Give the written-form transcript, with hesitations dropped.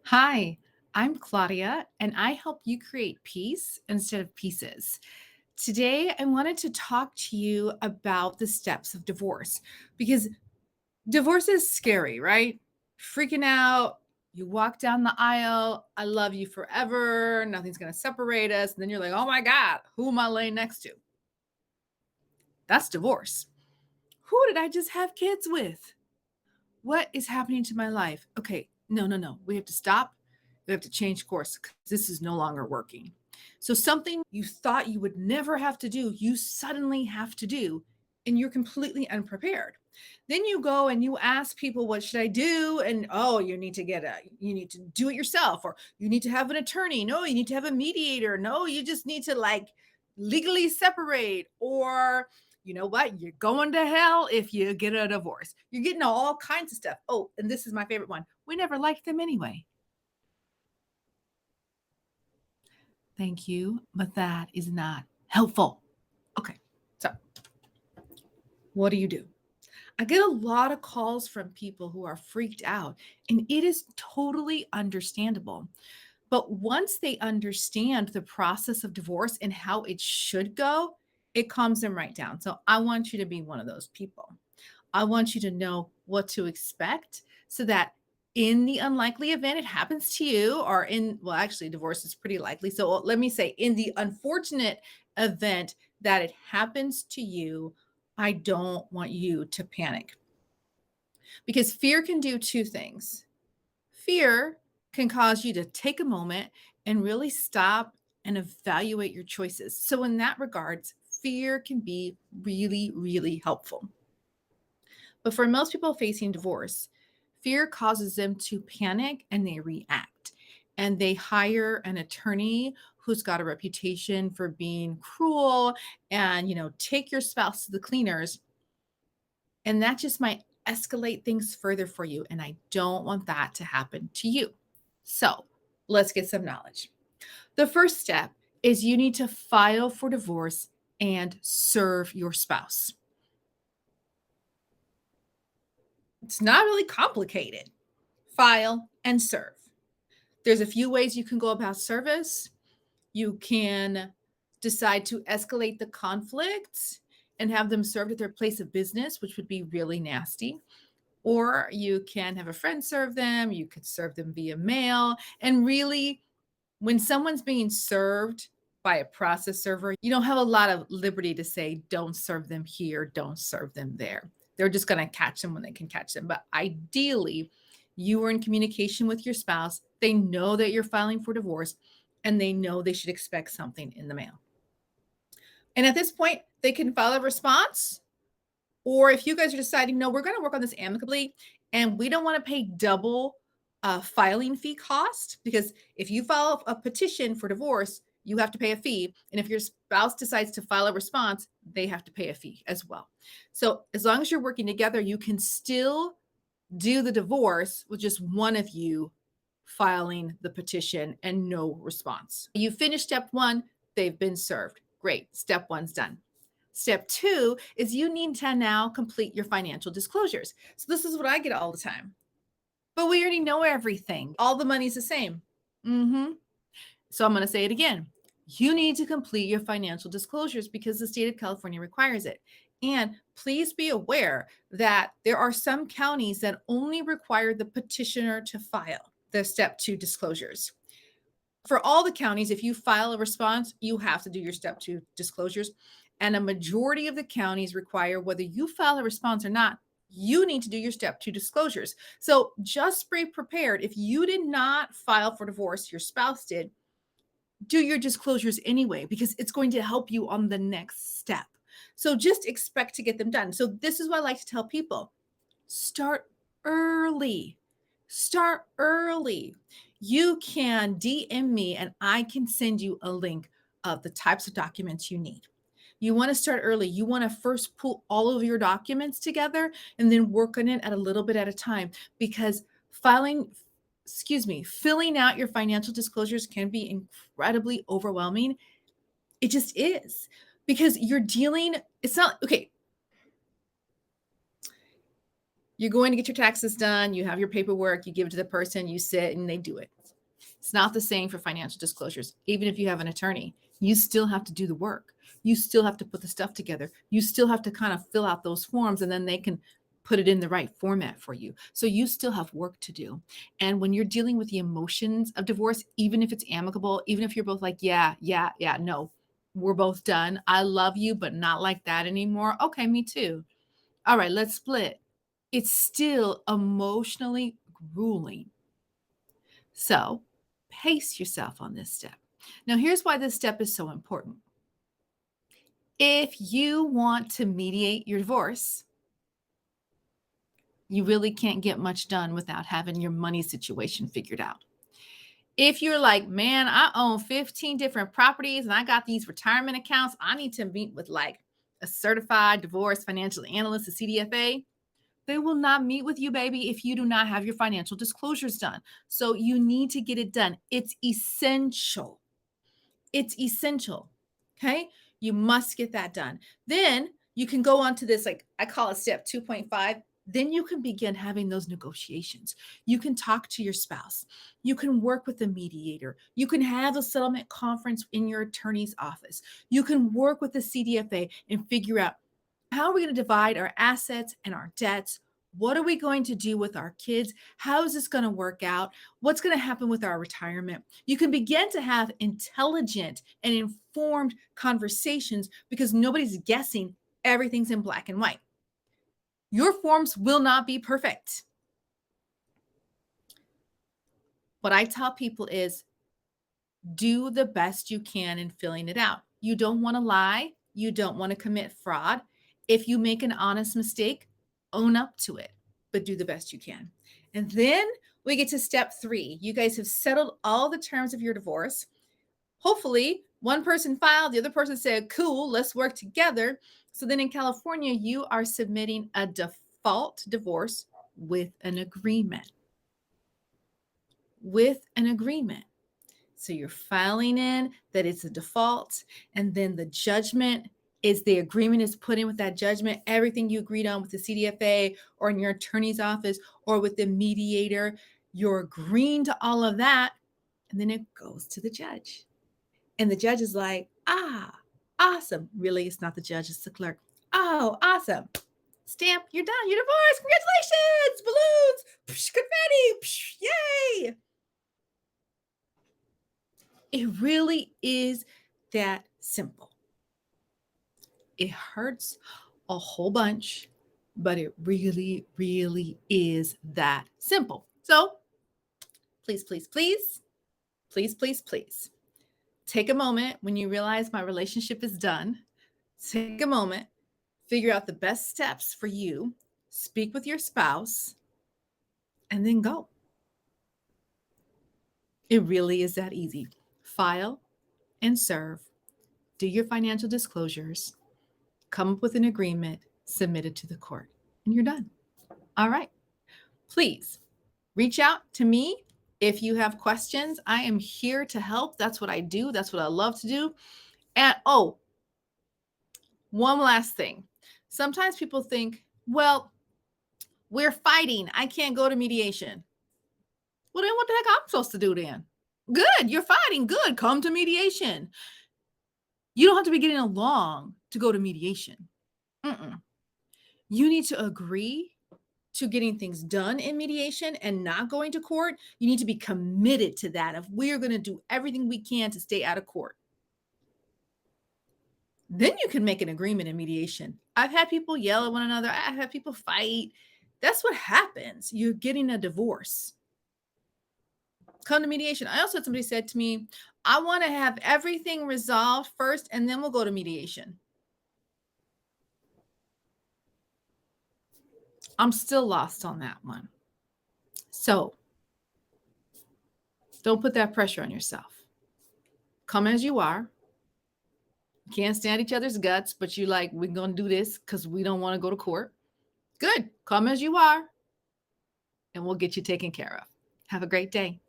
Hi, I'm Claudia, and I help you create peace instead of pieces. Today, I wanted to talk to you about the steps of divorce because divorce is scary, right? Freaking out. You walk down the aisle. I love you forever. Nothing's going to separate us. And then you're like, oh my God, who am I laying next to? That's divorce. Who did I just have kids with? What is happening to my life? Okay, no, no, no. We have to stop. We have to change course because this is no longer working. So, something you thought you would never have to do, you suddenly have to do, and you're completely unprepared. Then you go and you ask people, what should I do? And oh, you need to do it yourself, or you need to have an attorney. No, you need to have a mediator. No, you just need to like legally separate, or you know what? You're going to hell if you get a divorce. You're getting all kinds of stuff. Oh, and this is my favorite one. We never liked them anyway. Thank you, but that is not helpful. Okay, so what do you do? I get a lot of calls from people who are freaked out, and it is totally understandable. But once they understand the process of divorce and how it should go, it calms them right down. So I want you to be one of those people. I want you to know what to expect so that in the unlikely event it happens to you, or well, actually, divorce is pretty likely. So let me say, in the unfortunate event that it happens to you, I don't want you to panic because fear can do two things. Fear can cause you to take a moment and really stop and evaluate your choices. So, in that regards, fear can be really, really helpful. But for most people facing divorce, fear causes them to panic and they react. And they hire an attorney who's got a reputation for being cruel and, take your spouse to the cleaners. And that just might escalate things further for you. And I don't want that to happen to you. So let's get some knowledge. The first step is you need to file for divorce and serve your spouse. It's not really complicated. File and serve. There's a few ways you can go about service. You can decide to escalate the conflict and have them served at their place of business, which would be really nasty. Or you can have a friend serve them. You could serve them via mail. And really, when someone's being served by a process server, you don't have a lot of liberty to say, don't serve them here, don't serve them there. They're just going to catch them when they can catch them. But ideally, you are in communication with your spouse. They know that you're filing for divorce and they know they should expect something in the mail. And at this point, they can file a response. Or if you guys are deciding, no, we're going to work on this amicably and we don't want to pay double filing fee cost, because if you file a petition for divorce, you have to pay a fee. And if your spouse decides to file a response, they have to pay a fee as well. So as long as you're working together, you can still do the divorce with just one of you filing the petition and no response. You finish step one, they've been served. Great. Step one's done. Step two is you need to now complete your financial disclosures. So this is what I get all the time. But we already know everything. All the money's the same. So I'm going to say it again. You need to complete your financial disclosures because the state of California requires it. And please be aware that there are some counties that only require the petitioner to file the step two disclosures. For all the counties, if you file a response, you have to do your step two disclosures. And a majority of the counties require, whether you file a response or not, you need to do your step two disclosures. So just be prepared. If you did not file for divorce, your spouse did, do your disclosures anyway, because it's going to help you on the next step. So just expect to get them done. So this is what I like to tell people: start early. Start early. You can DM me and I can send you a link of the types of documents you need. You want to start early. You want to first pull all of your documents together and then work on it at a little bit at a time, because filling out your financial disclosures can be incredibly overwhelming. It just is, because it's not okay. You're going to get your taxes done. You have your paperwork. You give it to the person. You sit and they do it. It's not the same for financial disclosures. Even if you have an attorney, you still have to do the work. You still have to put the stuff together. You still have to kind of fill out those forms, and then they can put it in the right format for you. So you still have work to do. And when you're dealing with the emotions of divorce, even if it's amicable, even if you're both like, yeah, no, we're both done. I love you, but not like that anymore. Okay, me too. All right, let's split. It's still emotionally grueling. So pace yourself on this step. Now, here's why this step is so important. If you want to mediate your divorce, you really can't get much done without having your money situation figured out. If you're like, man, I own 15 different properties and I got these retirement accounts, I need to meet with like a certified divorce financial analyst, a CDFA. They will not meet with you, baby, if you do not have your financial disclosures done. So you need to get it done. It's essential. It's essential. Okay. You must get that done. Then you can go on to this, like I call it step 2.5. Then you can begin having those negotiations. You can talk to your spouse. You can work with a mediator. You can have a settlement conference in your attorney's office. You can work with the CDFA and figure out how are we going to divide our assets and our debts? What are we going to do with our kids? How is this going to work out? What's going to happen with our retirement? You can begin to have intelligent and informed conversations because nobody's guessing. Everything's in black and white. Your forms will not be perfect. What I tell people is do the best you can in filling it out. You don't want to lie. You don't want to commit fraud. If you make an honest mistake, own up to it, but do the best you can. And then we get to step 3. You guys have settled all the terms of your divorce. Hopefully, one person filed, the other person said, cool, let's work together. So then in California, you are submitting a default divorce with an agreement. With an agreement. So you're filing in that it's a default, and then the judgment is the agreement is put in with that judgment. Everything you agreed on with the CDFA or in your attorney's office or with the mediator, you're agreeing to all of that. And then it goes to the judge. And the judge is like, awesome. Really, it's not the judge, it's the clerk. Oh, awesome. Stamp, you're done. You're divorced. Congratulations. Balloons, confetti, yay. It really is that simple. It hurts a whole bunch, but it really, really is that simple. So please, please, please, please, please, please take a moment when you realize my relationship is done. Take a moment, figure out the best steps for you, speak with your spouse, and then go. It really is that easy. File and serve, do your financial disclosures, come up with an agreement, submit it to the court, and you're done. All right. Please reach out to me if you have questions. I am here to help. That's what I do. That's what I love to do. And one last thing. Sometimes people think, well, we're fighting. I can't go to mediation. Well, then what the heck I'm supposed to do then? Good. You're fighting. Good. Come to mediation. You don't have to be getting along to go to mediation. You need to agree to getting things done in mediation and not going to court. You need to be committed to that. If we are going to do everything we can to stay out of court, then you can make an agreement in mediation. I've had people yell at one another. I've had people fight. That's what happens. You're getting a divorce. Come to mediation. I also had somebody said to me, I want to have everything resolved first, and then we'll go to mediation. I'm still lost on that one. So don't put that pressure on yourself. Come as you are. You can't stand each other's guts, but you like, we're going to do this because we don't want to go to court. Good. Come as you are, and we'll get you taken care of. Have a great day.